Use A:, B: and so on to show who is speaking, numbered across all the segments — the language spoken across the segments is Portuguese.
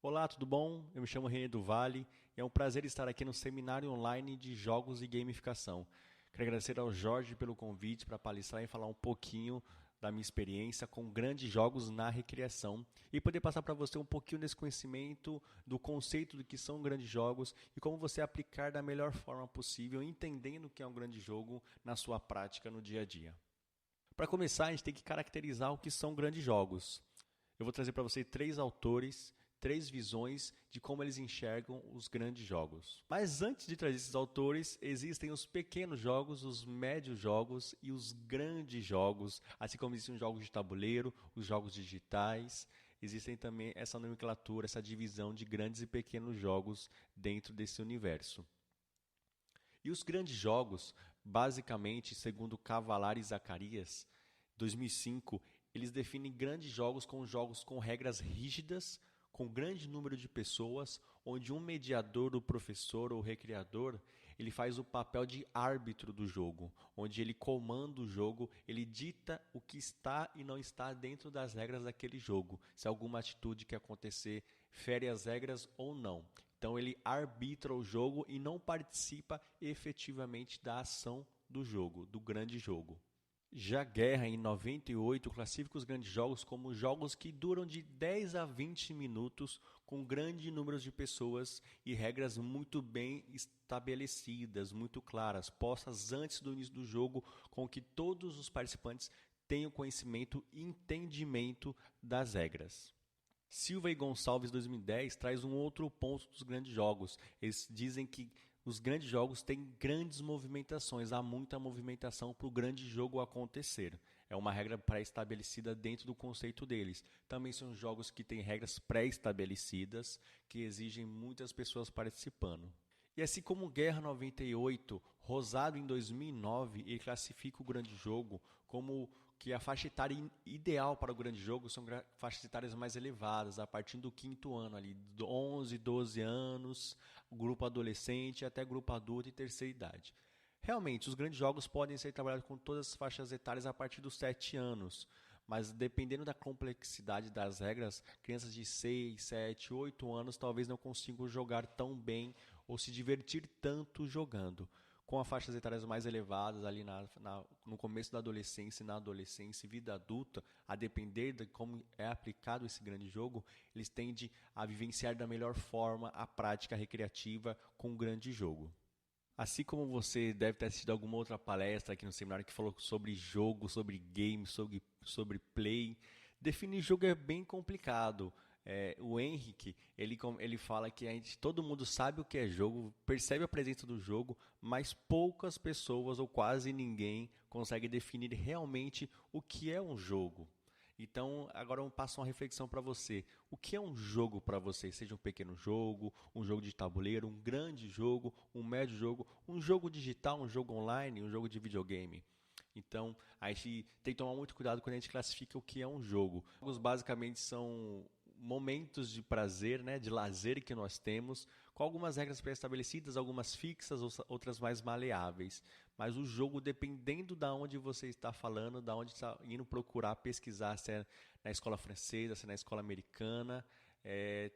A: Olá, tudo bom? Eu me chamo René do Vale e é um prazer estar aqui no seminário online de jogos e gamificação. Quero agradecer ao Jorge pelo convite para palestrar e falar um pouquinho da minha experiência com grandes jogos na recreação e poder passar para você um pouquinho desse conhecimento do conceito do que são grandes jogos e como você aplicar da melhor forma possível, entendendo o que é um grande jogo na sua prática no dia a dia. Para começar, a gente tem que caracterizar o que são grandes jogos. Eu vou trazer para você três autores, três visões de como eles enxergam os grandes jogos. Mas antes de trazer esses autores, existem os pequenos jogos, os médios jogos e os grandes jogos, assim como existem os jogos de tabuleiro, os jogos digitais. Existem também essa nomenclatura, essa divisão de grandes e pequenos jogos dentro desse universo. E os grandes jogos, basicamente, segundo Cavallari e Zacarias, 2005, eles definem grandes jogos como jogos com regras rígidas, com grande número de pessoas, onde um mediador, o professor ou o recreador, ele faz o papel de árbitro do jogo, onde ele comanda o jogo, ele dita o que está e não está dentro das regras daquele jogo, se alguma atitude que acontecer fere as regras ou não. Então ele arbitra o jogo e não participa efetivamente da ação do jogo, do grande jogo. Já Guerra, em 98, classifica os grandes jogos como jogos que duram de 10 a 20 minutos, com grande número de pessoas e regras muito bem estabelecidas, muito claras, postas antes do início do jogo, com que todos os participantes tenham conhecimento e entendimento das regras. Silva e Gonçalves 2010 traz um outro ponto dos grandes jogos. Eles dizem que os grandes jogos têm grandes movimentações, há muita movimentação para o grande jogo acontecer. É uma regra pré-estabelecida dentro do conceito deles. Também são jogos que têm regras pré-estabelecidas, que exigem muitas pessoas participando. E assim como Guerra 98, Rosado em 2009, ele classifica o grande jogo como que a faixa etária ideal para o grande jogo são faixas etárias mais elevadas, a partir do quinto ano, ali, 11, 12 anos, grupo adolescente até grupo adulto e terceira idade. Realmente, os grandes jogos podem ser trabalhados com todas as faixas etárias a partir dos 7 anos, mas dependendo da complexidade das regras, crianças de 6, 7, 8 anos talvez não consigam jogar tão bem ou se divertir tanto jogando. Com as faixas etárias mais elevadas, ali no começo da adolescência, na adolescência e vida adulta, a depender de como é aplicado esse grande jogo, eles tendem a vivenciar da melhor forma a prática recreativa com o grande jogo. Assim como você deve ter assistido alguma outra palestra aqui no seminário que falou sobre jogo, sobre game, sobre play, definir jogo é bem complicado. O Henrique, ele fala que todo mundo sabe o que é jogo, percebe a presença do jogo, mas poucas pessoas ou quase ninguém consegue definir realmente o que é um jogo. Então, agora eu passo uma reflexão para você. O que é um jogo para você? Seja um pequeno jogo, um jogo de tabuleiro, um grande jogo, um médio jogo, um jogo digital, um jogo online, um jogo de videogame. Então, a gente tem que tomar muito cuidado quando a gente classifica o que é um jogo. Jogos basicamente são momentos de prazer, né, de lazer que nós temos, com algumas regras pré-estabelecidas, algumas fixas, outras mais maleáveis. Mas o jogo, dependendo da onde você está falando, da onde está indo procurar pesquisar, se é na escola francesa, se é na escola americana,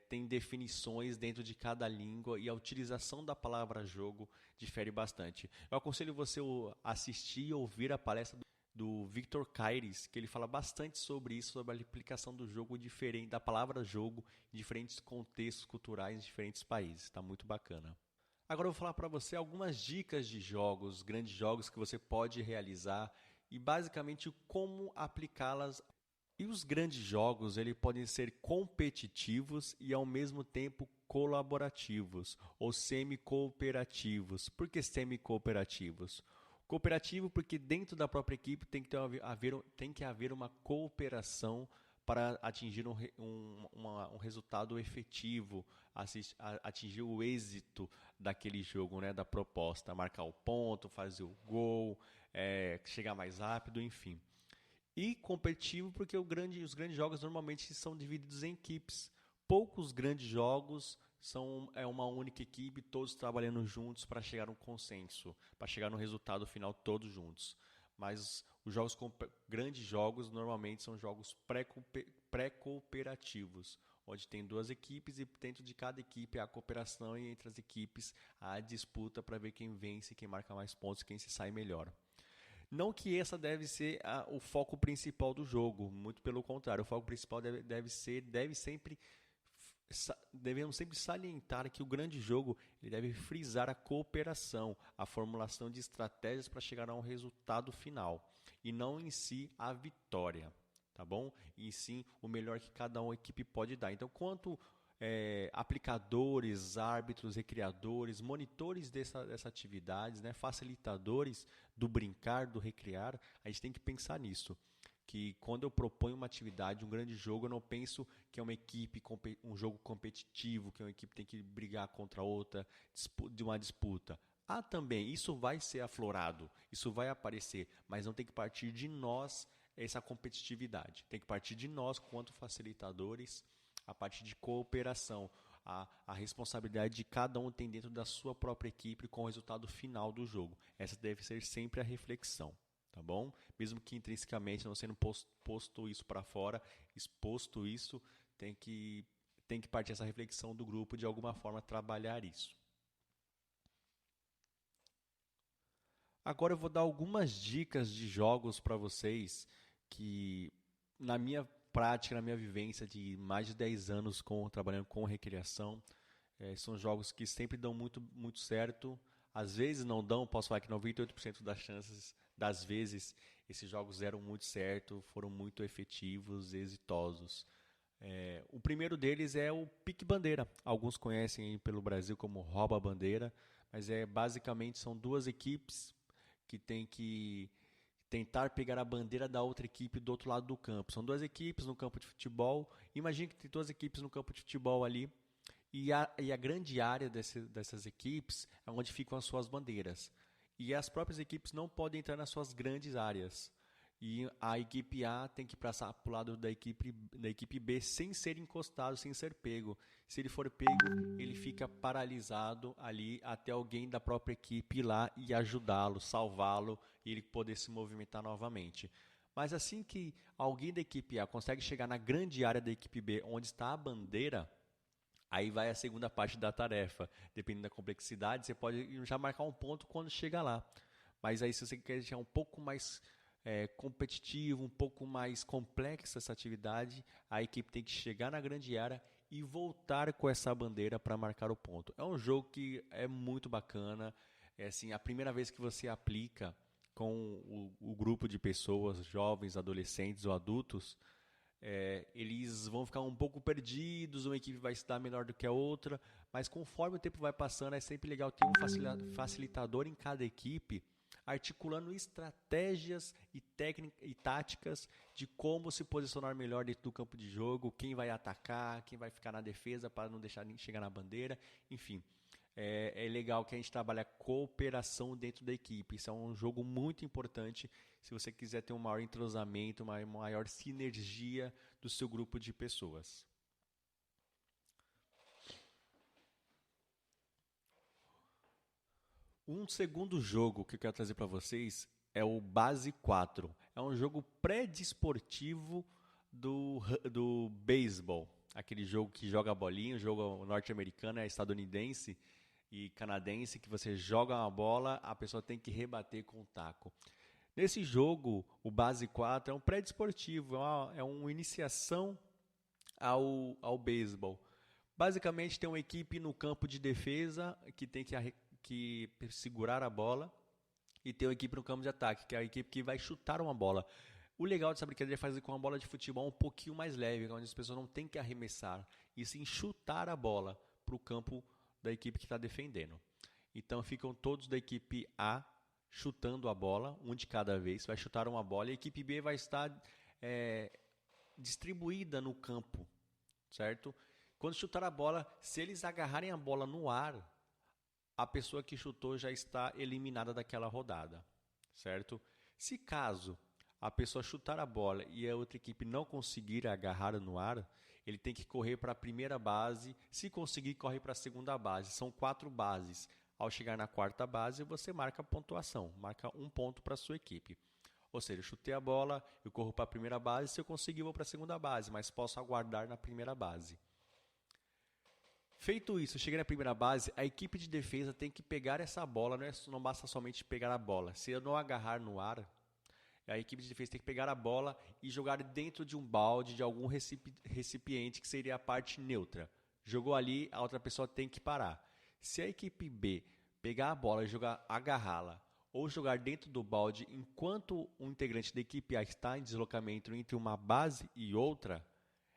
A: tem definições dentro de cada língua e a utilização da palavra jogo difere bastante. Eu aconselho você a assistir e ouvir a palestra do Victor Caires, que ele fala bastante sobre isso, sobre a aplicação do jogo diferente, da palavra jogo em diferentes contextos culturais em diferentes países. Está muito bacana. Agora eu vou falar para você algumas dicas de jogos, grandes jogos que você pode realizar e basicamente como aplicá-las. E os grandes jogos, eles podem ser competitivos e ao mesmo tempo colaborativos ou semi-cooperativos. Por que semi-cooperativos? Cooperativo porque dentro da própria equipe tem que haver uma cooperação para atingir um resultado efetivo, atingir o êxito daquele jogo, né, da proposta, marcar o ponto, fazer o gol, chegar mais rápido, enfim. E competitivo porque os grandes jogos normalmente são divididos em equipes. Poucos grandes jogos são uma única equipe, todos trabalhando juntos para chegar a um consenso, para chegar no resultado final todos juntos. Mas os grandes jogos normalmente são jogos pré-cooperativos, onde tem duas equipes e dentro de cada equipe há a cooperação e entre as equipes há a disputa para ver quem vence, quem marca mais pontos, quem se sai melhor. Não que essa deve ser o foco principal do jogo, muito pelo contrário, o foco principal devemos sempre salientar que o grande jogo ele deve frisar a cooperação, a formulação de estratégias para chegar a um resultado final, e não em si a vitória, tá bom? E sim o melhor que cada uma equipe pode dar. Então, quanto aplicadores, árbitros, recreadores, monitores dessa atividades, né, facilitadores do brincar, do recriar, a gente tem que pensar nisso. Que quando eu proponho uma atividade, um grande jogo, eu não penso que é uma equipe, um jogo competitivo, que uma equipe tem que brigar contra outra, de uma disputa. Também, isso vai ser aflorado, isso vai aparecer, mas não tem que partir de nós essa competitividade. Tem que partir de nós, quanto facilitadores, a partir de cooperação. A responsabilidade de cada um tem dentro da sua própria equipe com o resultado final do jogo. Essa deve ser sempre a reflexão. Tá bom? Mesmo que intrinsecamente não sendo posto isso para fora, exposto isso, tem que partir essa reflexão do grupo de alguma forma trabalhar isso. Agora eu vou dar algumas dicas de jogos para vocês que na minha prática, na minha vivência de mais de 10 anos trabalhando com recreação, são jogos que sempre dão muito, muito certo. Às vezes não dão, posso falar que 98% das vezes esses jogos deram muito certo, foram muito efetivos, exitosos. O primeiro deles é o Pique Bandeira. Alguns conhecem pelo Brasil como Rouba Bandeira, mas basicamente são duas equipes que têm que tentar pegar a bandeira da outra equipe do outro lado do campo. São duas equipes no campo de futebol. Imagine que tem duas equipes no campo de futebol ali. E a grande área dessas equipes é onde ficam as suas bandeiras. E as próprias equipes não podem entrar nas suas grandes áreas. E a equipe A tem que passar para o lado da equipe B sem ser encostado, sem ser pego. Se ele for pego, ele fica paralisado ali até alguém da própria equipe ir lá e ajudá-lo, salvá-lo e ele poder se movimentar novamente. Mas assim que alguém da equipe A consegue chegar na grande área da equipe B, onde está a bandeira, aí vai a segunda parte da tarefa. Dependendo da complexidade, você pode já marcar um ponto quando chega lá. Mas aí se você quer deixar um pouco mais competitivo, um pouco mais complexa essa atividade, a equipe tem que chegar na grande área e voltar com essa bandeira para marcar o ponto. É um jogo que é muito bacana. Assim, a primeira vez que você aplica com o grupo de pessoas, jovens, adolescentes ou adultos, eles vão ficar um pouco perdidos, uma equipe vai se dar melhor do que a outra, mas conforme o tempo vai passando, é sempre legal ter um facilitador em cada equipe, articulando estratégias e técnicas e táticas de como se posicionar melhor dentro do campo de jogo, quem vai atacar, quem vai ficar na defesa para não deixar ninguém chegar na bandeira, enfim. É legal que a gente trabalha a cooperação dentro da equipe. Isso é um jogo muito importante se você quiser ter um maior entrosamento, uma maior sinergia do seu grupo de pessoas. Um segundo jogo que eu quero trazer para vocês é o Base 4. É um jogo pré-desportivo do beisebol. Aquele jogo que joga a bolinha, o jogo norte-americano, estadunidense e canadense, que você joga uma bola, a pessoa tem que rebater com o taco. Nesse jogo, o Base 4 é um pré-desportivo, é uma iniciação ao beisebol. Basicamente, tem uma equipe no campo de defesa que tem que segurar a bola e tem uma equipe no campo de ataque, que é a equipe que vai chutar uma bola. O legal dessa brincadeira é fazer com uma bola de futebol um pouquinho mais leve, onde as pessoas não têm que arremessar, e sim chutar a bola para o campo da equipe que está defendendo. Então ficam todos da equipe A chutando a bola, um de cada vez, vai chutar uma bola, e a equipe B vai estar distribuída no campo, certo? Quando chutar a bola, se eles agarrarem a bola no ar, a pessoa que chutou já está eliminada daquela rodada, certo? Se caso a pessoa chutar a bola e a outra equipe não conseguir agarrar no ar, ele tem que correr para a primeira base. Se conseguir, corre para a segunda base. São 4 bases. Ao chegar na quarta base, você marca a pontuação, marca um ponto para a sua equipe. Ou seja, eu chutei a bola, eu corro para a primeira base, se eu conseguir, eu vou para a segunda base, mas posso aguardar na primeira base. Feito isso, cheguei na primeira base, a equipe de defesa tem que pegar essa bola, não basta somente pegar a bola. Se eu não agarrar no ar, a equipe de defesa tem que pegar a bola e jogar dentro de um balde, de algum recipiente, que seria a parte neutra. Jogou ali, a outra pessoa tem que parar. Se a equipe B pegar a bola e agarrá-la, ou jogar dentro do balde enquanto um integrante da equipe A está em deslocamento entre uma base e outra,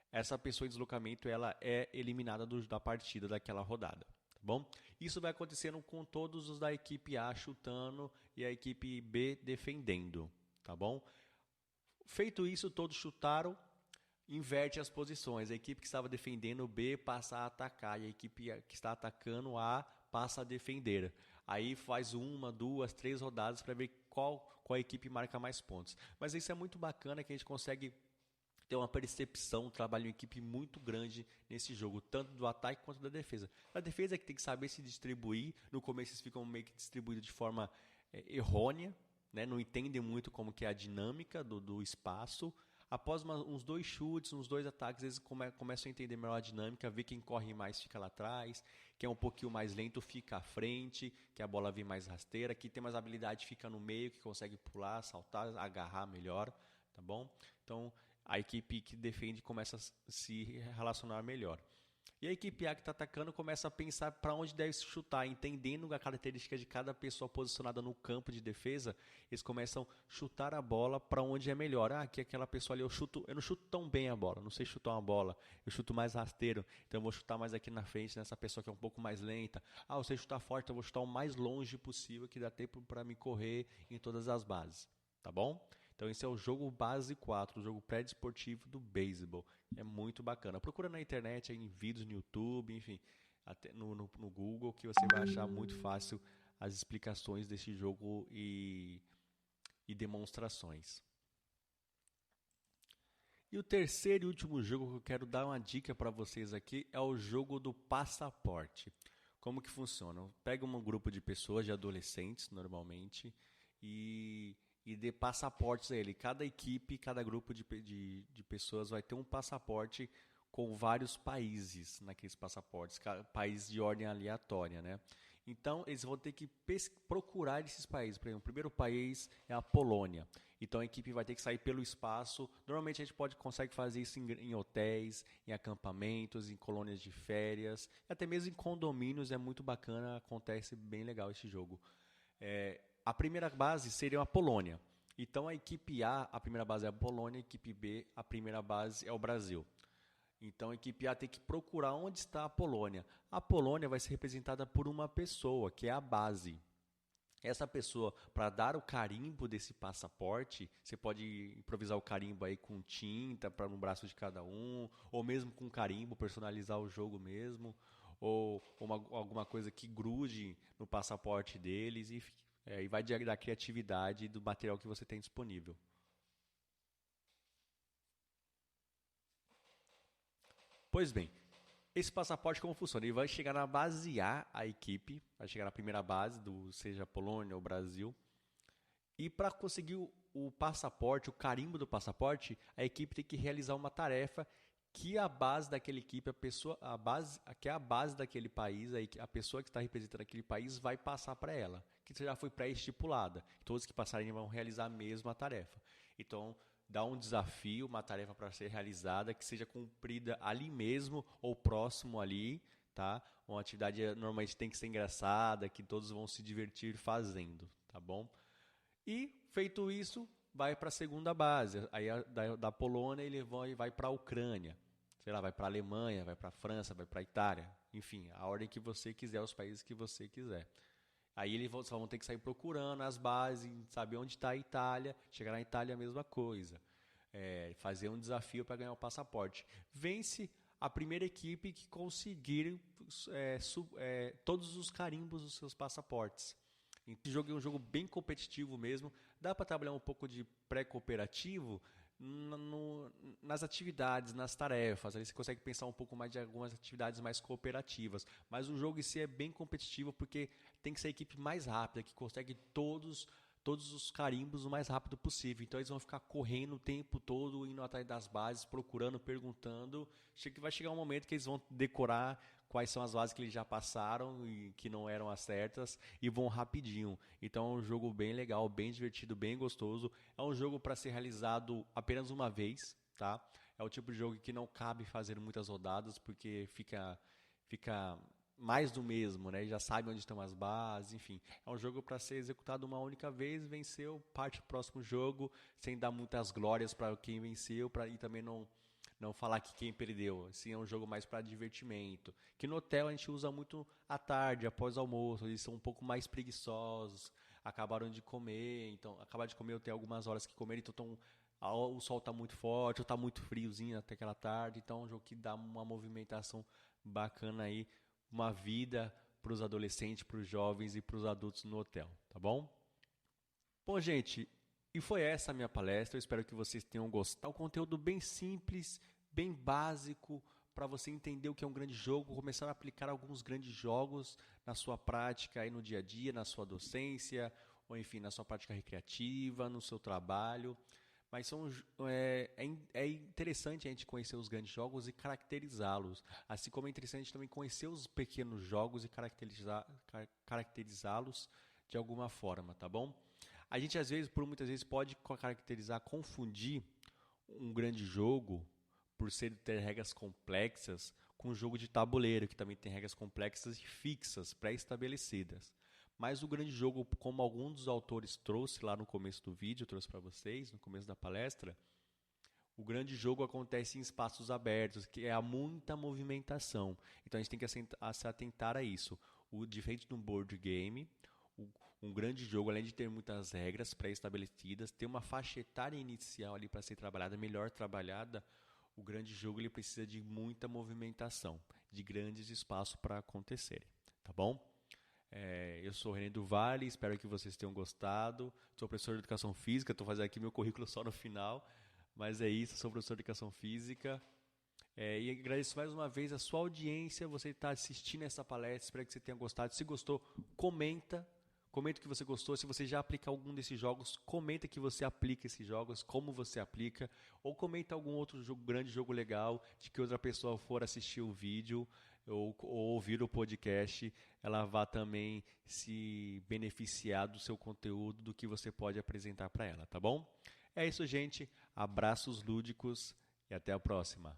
A: essa pessoa em deslocamento ela é eliminada da partida daquela rodada. Tá bom? Isso vai acontecendo com todos os da equipe A chutando e a equipe B defendendo. Tá bom? Feito isso, todos chutaram, inverte as posições. A equipe que estava defendendo o B passa a atacar e a equipe que está atacando o A passa a defender. Aí faz 1, 2, 3 rodadas para ver qual equipe marca mais pontos. Mas isso é muito bacana que a gente consegue ter uma percepção, um trabalho em equipe muito grande nesse jogo, tanto do ataque quanto da defesa. A defesa é que tem que saber se distribuir. No começo eles ficam meio que distribuídos de forma errônea, né? Não entendem muito como que é a dinâmica do espaço. Após uns 2 chutes, uns 2 ataques, eles começam a entender melhor a dinâmica, ver quem corre mais fica lá atrás, quem é um pouquinho mais lento fica à frente, que a bola vem mais rasteira, quem tem mais habilidade fica no meio, que consegue pular, saltar, agarrar melhor, tá bom? Então, a equipe que defende começa a se relacionar melhor. E a equipe A que está atacando começa a pensar para onde deve se chutar, entendendo a característica de cada pessoa posicionada no campo de defesa, eles começam a chutar a bola para onde é melhor. Aqui aquela pessoa ali, eu não chuto tão bem a bola, não sei chutar uma bola, eu chuto mais rasteiro, então eu vou chutar mais aqui na frente, nessa pessoa que é um pouco mais lenta. Eu sei chutar forte, então eu vou chutar o mais longe possível, que dá tempo para me correr em todas as bases, tá bom? Então esse é o jogo base 4, o jogo pré-desportivo do beisebol. É muito bacana. Procura na internet, em vídeos no YouTube, enfim, até no Google, que você vai achar muito fácil as explicações desse jogo e demonstrações. E o terceiro e último jogo que eu quero dar uma dica para vocês aqui é o jogo do passaporte. Como que funciona? Pega um grupo de pessoas, de adolescentes normalmente, e dê passaportes a ele. Cada equipe, cada grupo de pessoas vai ter um passaporte com vários países naqueles passaportes, países de ordem aleatória, né? Então, eles vão ter que procurar esses países. Por exemplo, o primeiro país é a Polônia. Então, a equipe vai ter que sair pelo espaço. Normalmente, a gente consegue fazer isso em hotéis, em acampamentos, em colônias de férias, até mesmo em condomínios. É muito bacana, acontece bem legal esse jogo. A primeira base seria a Polônia. Então, a equipe A primeira base é a Polônia, a equipe B, a primeira base é o Brasil. Então, a equipe A tem que procurar onde está a Polônia. A Polônia vai ser representada por uma pessoa, que é a base. Essa pessoa, para dar o carimbo desse passaporte, você pode improvisar o carimbo aí com tinta no braço de cada um, ou mesmo com carimbo, personalizar o jogo mesmo, ou alguma coisa que grude no passaporte deles, enfim. E vai da criatividade do material que você tem disponível. Pois bem, esse passaporte como funciona? Ele vai chegar na base A equipe, vai chegar na primeira base, seja a Polônia ou Brasil, e para conseguir o passaporte, o carimbo do passaporte, a equipe tem que realizar uma tarefa que a base daquela equipe, que é a base daquele país, a pessoa que está representando aquele país vai passar para ela, que já foi pré-estipulada. Todos que passarem vão realizar a mesma tarefa. Então, dá um desafio, uma tarefa para ser realizada, que seja cumprida ali mesmo ou próximo ali, tá? Uma atividade normalmente tem que ser engraçada, que todos vão se divertir fazendo, tá bom? E, feito isso, vai para a segunda base. Aí da Polônia ele vai para a Ucrânia. Sei lá, vai para a Alemanha, vai para a França, vai para a Itália. Enfim, a ordem que você quiser, os países que você quiser. Aí eles só vão ter que sair procurando as bases, saber onde está a Itália. Chegar na Itália, a mesma coisa. Fazer um desafio para ganhar o passaporte. Vence a primeira equipe que conseguir todos os carimbos dos seus passaportes. Esse jogo é um jogo bem competitivo mesmo. Dá para trabalhar um pouco de pré-cooperativo nas atividades, nas tarefas. Ali você consegue pensar um pouco mais de algumas atividades mais cooperativas. Mas o jogo em si é bem competitivo porque tem que ser a equipe mais rápida, que consegue todos os carimbos o mais rápido possível. Então eles vão ficar correndo o tempo todo, indo atrás das bases, procurando, perguntando. Vai chegar um momento que eles vão decorar quais são as bases que eles já passaram e que não eram as certas e vão rapidinho. Então é um jogo bem legal, bem divertido, bem gostoso. É um jogo para ser realizado apenas uma vez, tá? É o tipo de jogo que não cabe fazer muitas rodadas porque fica mais do mesmo, né? Já sabe onde estão as bases, enfim. É um jogo para ser executado uma única vez, venceu, parte pro próximo jogo, sem dar muitas glórias para quem venceu, e também não falar que quem perdeu. Assim, é um jogo mais para divertimento. Que no hotel a gente usa muito à tarde, após o almoço, eles são um pouco mais preguiçosos, acabaram de comer, então acabaram de comer, eu tenho algumas horas que comer, então o sol está muito forte, ou está muito friozinho até aquela tarde, então é um jogo que dá uma movimentação bacana aí, uma vida para os adolescentes, para os jovens e para os adultos no hotel, tá bom? Bom, gente, e foi essa a minha palestra. Eu espero que vocês tenham gostado. Um conteúdo bem simples, bem básico, para você entender o que é um grande jogo, começar a aplicar alguns grandes jogos na sua prática, aí no dia a dia, na sua docência, ou enfim, na sua prática recreativa, no seu trabalho. Mas é interessante a gente conhecer os grandes jogos e caracterizá-los. Assim como é interessante também conhecer os pequenos jogos e caracterizá-los de alguma forma, tá bom? A gente, às vezes, muitas vezes, pode caracterizar, confundir um grande jogo, por ter regras complexas, com um jogo de tabuleiro, que também tem regras complexas e fixas, pré-estabelecidas. Mas o grande jogo, como algum dos autores trouxe lá no começo do vídeo, eu trouxe para vocês, no começo da palestra, o grande jogo acontece em espaços abertos, que há muita movimentação. Então a gente tem que se atentar a isso. Diferente de um board game, um grande jogo, além de ter muitas regras pré-estabelecidas, ter uma faixa etária inicial ali para ser trabalhada, melhor trabalhada, o grande jogo ele precisa de muita movimentação, de grandes espaços para acontecerem, tá bom? Eu sou o René do Vale, espero que vocês tenham gostado. Sou professor de Educação Física, estou fazendo aqui meu currículo só no final, mas é isso, sou professor de Educação Física. E agradeço mais uma vez a sua audiência, você está assistindo essa palestra, espero que você tenha gostado. Se gostou, comenta o que você gostou. Se você já aplica algum desses jogos, comenta que você aplica esses jogos, como você aplica, ou comenta algum outro jogo, grande jogo legal, de que outra pessoa for assistir o vídeo ou ouvir o podcast, ela vá também se beneficiar do seu conteúdo, do que você pode apresentar para ela, tá bom? É isso, gente. Abraços lúdicos e até a próxima.